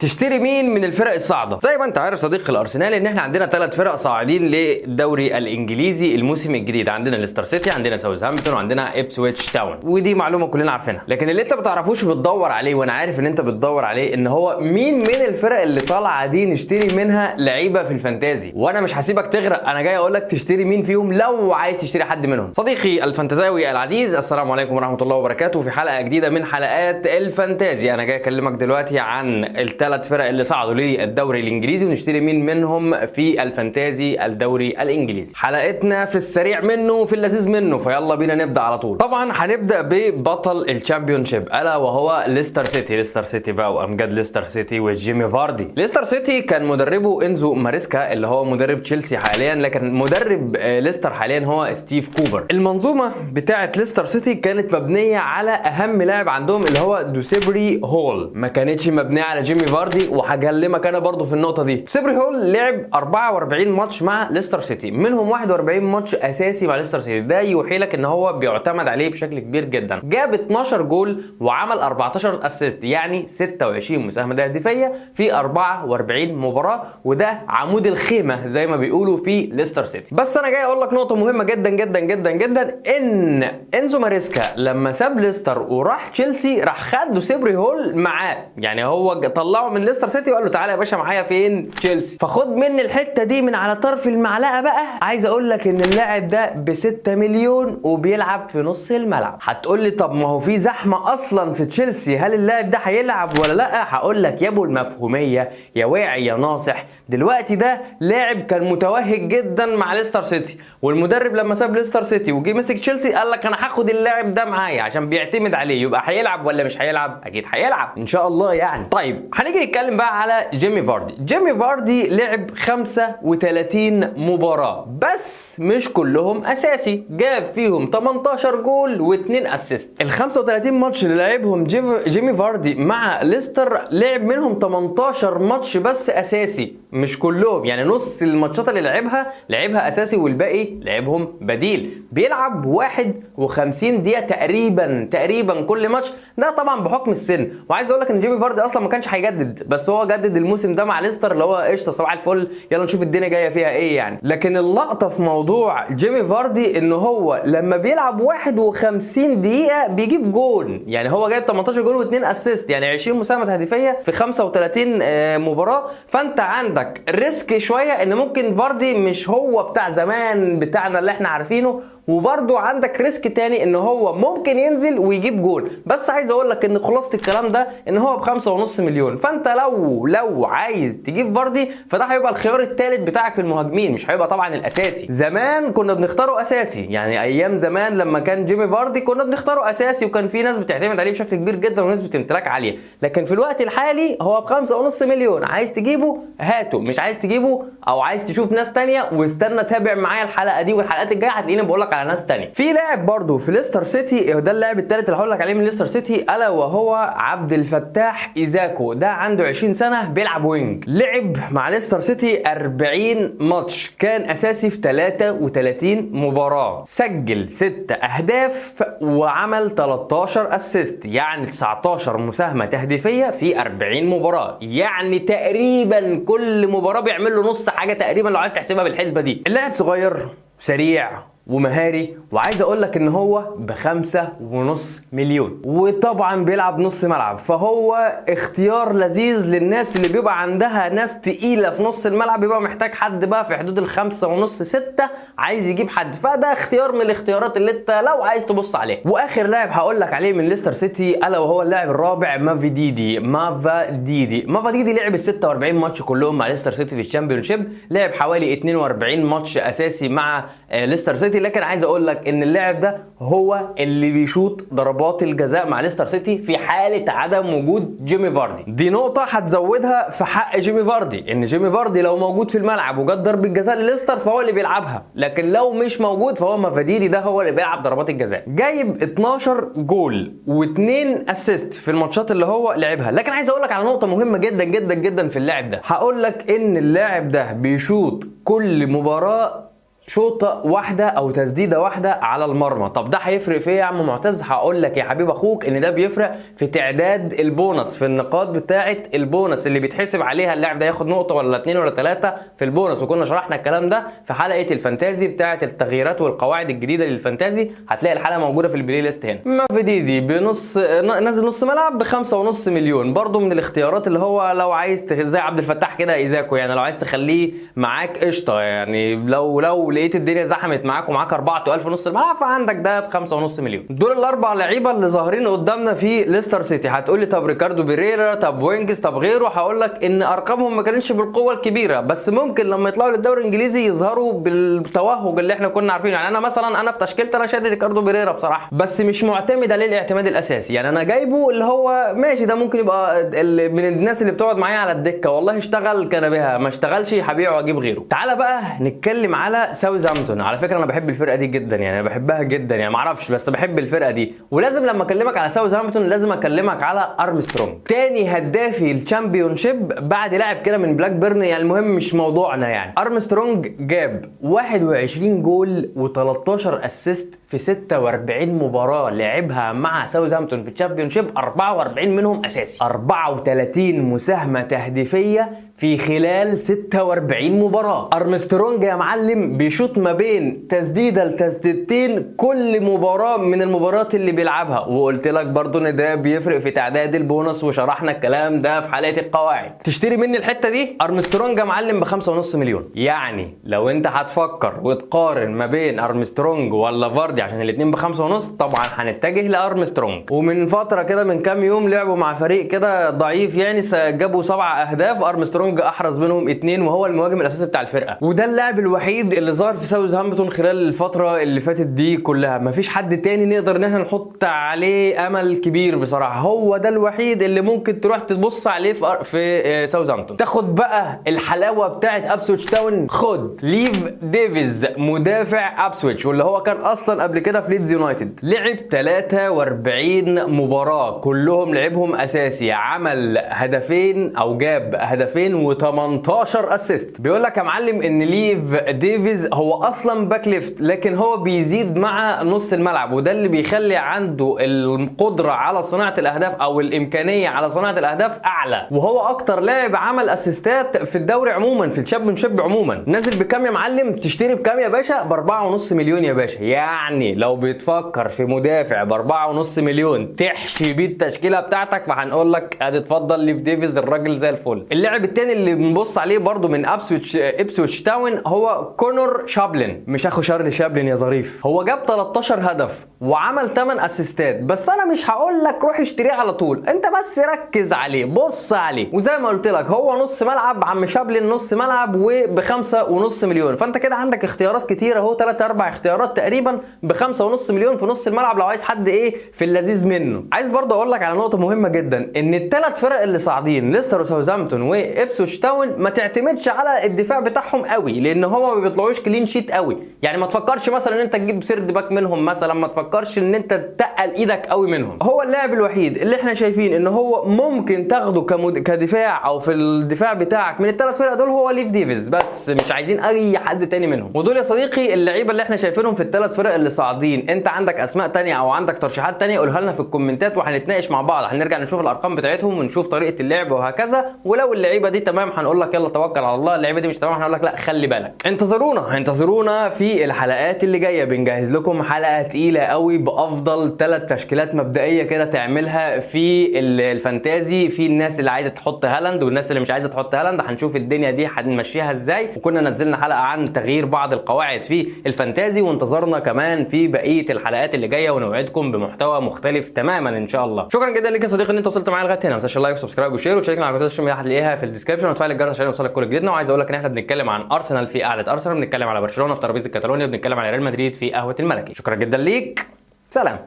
تشتري مين من الفرق الصاعده؟ زي ما انت عارف صديقي الارسنال ان احنا عندنا 3 فرق صاعدين للدوري الانجليزي الموسم الجديد. عندنا ليستر سيتي، عندنا ساوثهامبتون، وعندنا إبسويتش تاون، ودي معلومه كلنا عارفينها. لكن اللي انت ما بتعرفوش بتدور عليه، وانا عارف ان انت بتدور عليه، ان هو مين من الفرق اللي طالعه دي نشتري منها لعيبه في الفانتازي. وانا مش هسيبك تغرق، انا جاي اقول لك تشتري مين فيهم لو عايز تشتري حد منهم. صديقي الفانتازاوي العزيز، السلام عليكم ورحمه الله وبركاته. في حلقه جديده من حلقات الفانتازي انا جاي اكلمك دلوقتي عن ال3 فرق اللي صعدوا للدوري الانجليزي ونشتري مين منهم في الفانتازي الدوري الانجليزي. حلقتنا في السريع منه وفي اللذيذ منه، فيلا بينا نبدا على طول. طبعا هنبدا ببطل الشامبيونشيب الا وهو ليستر سيتي. ليستر سيتي بقى وامجاد ليستر سيتي وجيمي فاردي. ليستر سيتي كان مدربه انزو ماريسكا اللي هو مدرب تشيلسي حاليا، لكن مدرب ليستر حاليا هو ستيف كوبر. المنظومه بتاعه ليستر سيتي كانت مبنيه على اهم لاعب عندهم اللي هو دوسيبري هول، ما كانتش مبنيه على جيمي فاردي. وهكلمك انا برضو في النقطه دي. دوسيبري هول لعب 44 ماتش مع ليستر سيتي، منهم 41 ماتش اساسي مع ليستر سيتي. ده يوحي لك ان هو بيعتمد عليه بشكل كبير جدا. جاب 12 جول وعمل 14 اسيست، يعني 26 مساهمه تهديفيه في 44 مباراه، وده عمود الخيمه زي ما بيقولوا في ليستر سيتي. بس انا جاي اقول لك نقطه مهمه جدا جدا جدا جدا، ان انزو ماريسكا لما ساب ليستر وراح تشيلسي راح خد دوسيبري هول معاه. يعني هو طلعه من ليستر سيتي وقال له تعالى يا باشا معايا فين؟ تشيلسي. فخد مني الحته دي من على طرف المعلقه بقى. عايز اقول لك ان اللاعب ده ب6 مليون وبيلعب في نص الملعب. هتقول لي طب ما هو في زحمه اصلا في تشيلسي، هل اللاعب ده هيلعب ولا لا؟ هقول لك يا ابو المفهوميه يا واعي يا ناصح، دلوقتي ده لاعب كان متوهج جدا مع ليستر سيتي، والمدرب لما ساب ليستر سيتي وجي مسك تشيلسي قال لك انا هاخد اللاعب ده معايا عشان بيعتمد عليه. يبقى هيلعب ولا مش هيلعب؟ اكيد هيلعب ان شاء الله يعني. طيب هنيجي نتكلم بقى على جيمي فاردي. جيمي فاردي لعب 35 مباراة بس مش كلهم اساسي، جاب فيهم 18 جول و2 اسيست. ال 35 ماتش اللي لعبهم جيمي فاردي مع ليستر لعب منهم 18 ماتش بس اساسي، مش كلهم، يعني نص الماتشات اللي لعبها اساسي والباقي لعبهم بديل. بيلعب 51 دقيقة تقريبا كل ماتش، ده طبعا بحكم السن. وعايز اقول لك ان جيمي فاردي اصلا ما كانش هيجدد، بس هو جدد الموسم ده مع ليستر اللي هو قشطه صباح الفل، يلا نشوف الدنيا جايه فيها ايه يعني. لكن اللقطه في موضوع جيمي فاردي ان هو لما بيلعب 51 دقيقه بيجيب جول، يعني هو جايب 18 جول و2 اسيست، يعني 20 مساهمه تهديفيه في 35 مباراه. فانت عندك ريسك شويه ان ممكن فاردي مش هو بتاع زمان بتاعنا اللي احنا عارفينه، وبرده عندك ريسك تاني ان هو ممكن ينزل ويجيب جول. بس عايز اقول لك ان خلاصه الكلام ده ان هو ب5.5 مليون. فانت لو عايز تجيب فاردي فده هيبقى الخيار الثالث بتاعك في المهاجمين، مش هيبقى طبعا الاساسي. زمان كنا بنختاره اساسي، يعني ايام زمان لما كان جيمي فاردي كنا بنختاره اساسي، وكان في ناس بتعتمد عليه بشكل كبير جدا ونسبه امتلاك عاليه. لكن في الوقت الحالي هو ب5.5 مليون، عايز تجيبه هاته، مش عايز تجيبه او عايز تشوف ناس تانية واستنى تابع معايا الحلقه دي والحلقات الجايه هتلاقيني بقول لك على ناس تانية. في لاعب برضو في ليستر سيتي، ده اللاعب الثالث اللي هقول لك عليه من ليستر سيتي، الا وهو عبد الفتاح ايزاكو. ده عنده 20 سنه بيلعب وينج، لعب مع ليستر سيتي 40 ماتش، كان اساسي في 33 مباراه، سجل 6 اهداف وعمل 13 اسيست، يعني 19 مساهمه تهديفيه في 40 مباراه، يعني تقريبا كل مباراه بيعمل له نص حاجه تقريبا لو عايز تحسبها بالحسبه دي. اللاعب صغير سريع ومهاري، وعايز اقول لك ان هو ب5.5 مليون، وطبعا بيلعب نص ملعب، فهو اختيار لذيذ للناس اللي بيبقى عندها ناس تقيله في نص الملعب، بيبقى محتاج حد بقى في حدود ال5.5 6 عايز يجيب حد، فده اختيار من الاختيارات اللي انت لو عايز تبص عليه. واخر لاعب هقول لك عليه من ليستر سيتي الا وهو اللاعب الرابع مافيديدي. مافيديدي لعب 46 ماتش كلهم مع ليستر سيتي في الشامبيونشيب، لعب حوالي 42 ماتش اساسي مع ليستر سيتي. لكن عايز اقول لك ان اللاعب ده هو اللي بيشوط ضربات الجزاء مع ليستر سيتي في حاله عدم وجود جيمي فاردي. دي نقطه هتزودها في حق جيمي فاردي، ان جيمي فاردي لو موجود في الملعب وجت ضربه جزاء لليستر فهو اللي بيلعبها، لكن لو مش موجود فهو مافيديدي ده هو اللي بيلعب ضربات الجزاء. جايب 12 جول و2 اسيست في الماتشات اللي هو لعبها. لكن عايز اقول لك على نقطه مهمه جدا جدا جدا في اللاعب ده. هقول لك ان اللاعب ده بيشوط كل مباراه شوطه واحده او تسديده واحده على المرمى. طب ده هيفرق في ايه يا عم معتز؟ هقول لك يا حبيب اخوك ان ده بيفرق في تعداد البونص، في النقاط بتاعه البونص اللي بيتحسب عليها اللاعب ده ياخد نقطه ولا 2 ولا 3 في البونص. وكنا شرحنا الكلام ده في حلقه الفانتازي بتاعه التغييرات والقواعد الجديده للفانتازي، هتلاقي الحلقه موجوده في البلاي ليست هنا. مافيديدي بنص نازل نص ملعب ب5.5 مليون، برضو من الاختيارات اللي هو لو عايز زي عبد الفتاح كده ايزاكو، يعني لو عايز تخليه معاك قشطه، يعني لو لقيت الدنيا زحمت معاك ومعاك 4 في نص الملعب فعندك ده ب5.5 مليون. دول الاربع لعيبه اللي ظاهرين قدامنا في ليستر سيتي. هتقول لي طب ريكاردو بيريرا، طب وينجز، طب غيره. هقول لك ان ارقامهم ما كانتش بالقوه الكبيره، بس ممكن لما يطلعوا للدوري الانجليزي يظهروا بالتوهج اللي احنا كنا عارفينه. يعني انا مثلا في تشكيلتي انا شادي ريكاردو بيريرا بصراحه، بس مش معتمد عليه الاعتماد الاساسي. يعني انا جايبه اللي هو ماشي، ده ممكن يبقى من الناس اللي بتقعد معايا على الدكه، والله اشتغل كان بها، ما اشتغلش هبيعه واجيب غيره. تعالى بقى نتكلم على ساوثهامبتون. على فكره انا بحب الفرقه دي جدا، يعني انا بحبها جدا، يعني ما اعرفش بس بحب الفرقه دي. ولازم لما اكلمك على ساوثهامبتون لازم اكلمك على ارمسترونج، تاني هدافي الشامبيونشيب بعد لاعب كده من بلاك بيرن. يعني المهم مش موضوعنا. يعني ارمسترونج جاب 21 جول و13 اسيست في 46 مباراه لعبها مع ساوثهامبتون في الشامبيونشيب، 44 منهم اساسي، 34 مساهمه تهديفيه في خلال 46 مباراة. ارمسترونج يا معلم بيشوط ما بين تسديدة لتسديدتين كل مباراة من المباريات اللي بيلعبها. وقلت لك برضو ان ده بيفرق في تعداد البونص، وشرحنا الكلام ده في حلقة القواعد. تشتري مني الحتة دي؟ ارمسترونج يا معلم ب5.5 مليون. يعني لو انت هتفكر وتقارن ما بين ارمسترونج ولا فاردي عشان الاتنين ب5.5، طبعا هنتجه لارمسترونج. ومن فترة كده من كام يوم لعبوا مع فريق كده ضعيف، يعني جابوا 7 اهداف، ارمسترونج احرز منهم 2 وهو المهاجم الاساسي بتاع الفرقه. وده اللاعب الوحيد اللي ظهر في ساوثهامبتون خلال الفتره اللي فاتت دي كلها. مفيش حد تاني نقدر ان احنا نحط عليه امل كبير بصراحه، هو ده الوحيد اللي ممكن تروح تبص عليه في ساوثهامبتون. تاخد بقى الحلاوه بتاعت ابسويتش تاون، خد ليف ديفيز مدافع ابسويتش، واللي هو كان اصلا قبل كده في ليدز يونايتد. لعب 43 مباراه كلهم لعبهم اساسي، عمل هدفين او جاب هدفين و18 اسيست. بيقول لك يا معلم ان ليف ديفيز هو اصلا باك ليفت، لكن هو بيزيد مع نص الملعب، وده اللي بيخلي عنده القدره على صناعه الاهداف او الامكانيه على صناعه الاهداف اعلى. وهو اكتر لاعب عمل اسيستات في الدوري عموما، في الشامبيونشيب عموما. نازل بكام يا معلم؟ تشتري بكام يا باشا؟ ب4.5 مليون يا باشا. يعني لو بتفكر في مدافع ب4.5 مليون تحشي بيه التشكيله بتاعتك، فهنقول لك ادي اتفضل ليف ديفيز، الراجل زي الفل. اللاعب التاني اللي بنبص عليه برضو من ابسويتش تاون هو كونور شابلن، مش اخو شارلي شابلن يا ظريف. هو جاب 13 هدف وعمل 8 اسيستات، بس انا مش هقول لك روح اشتريه على طول، انت بس ركز عليه، بص عليه. وزي ما قلت لك هو نص ملعب، عم شابلن نص ملعب وب5.5 مليون، فانت كده عندك اختيارات كتيره اهو، 3-4 اختيارات تقريبا ب5.5 مليون في نص الملعب لو عايز حد ايه في اللذيذ منه. عايز برضو اقول لك على نقطه مهمه جدا، ان الثلاث فرق اللي صاعدين ليستر وساوثهامبتون وابسويتش تاون ما تعتمدش على الدفاع بتاعهم قوي، لان هما ما بيطلعوش كلين شيت قوي. يعني ما تفكرش مثلا ان انت تجيب سيرد باك منهم مثلا، ما تفكرش ان انت تقل ايدك قوي منهم. هو اللاعب الوحيد اللي احنا شايفين ان هو ممكن تاخده كدفاع او في الدفاع بتاعك من الثلاث فرق دول هو ليف ديفيز، بس مش عايزين اي حد تاني منهم. ودول يا صديقي اللعيبه اللي احنا شايفينهم في الثلاث فرق اللي صاعدين. انت عندك اسماء تانية او عندك ترشيحات تانية قولها لنا في الكومنتات وهنتناقش مع بعض، هنرجع نشوف الارقام بتاعتهم ونشوف طريقه اللعب وهكذا. ولو اللعيبه دي تمام هنقول لك يلا توكل على الله، اللعيبه دي مش تمام هنقول لك لا خلي بالك. انتظرونا في الحلقات اللي جايه، بنجهز لكم حلقه تقيله قوي بافضل 3 تشكيلات مبدئيه كده تعملها في الفانتازي، في الناس اللي عايزه تحط هالاند والناس اللي مش عايزه تحط هالاند، هنشوف الدنيا دي هنمشيها ازاي. وكنا نزلنا حلقه عن تغيير بعض القواعد في الفانتازي، وانتظرنا كمان في بقيه الحلقات اللي جايه ونوعدكم بمحتوى مختلف تماما ان شاء الله. شكرا جدا ليك يا صديقي ان انت وصلت معايا لغايه هنا، ما تنساش اللايك وسبسكرايب وشير وتشاركنا على السوشيال ميديا، هتلاقيها في الديسكربشن، وتفعل الجرس عشان يوصلك كل جديدنا. وعايز اقول لك ان احنا بنتكلم عن ارسنال في قعده ارسنال، بنتكلم على برشلونه في ترابيزه كاتالونيا، بنتكلم على ريال مدريد في قهوه الملكي. شكرا جدا ليك، سلام.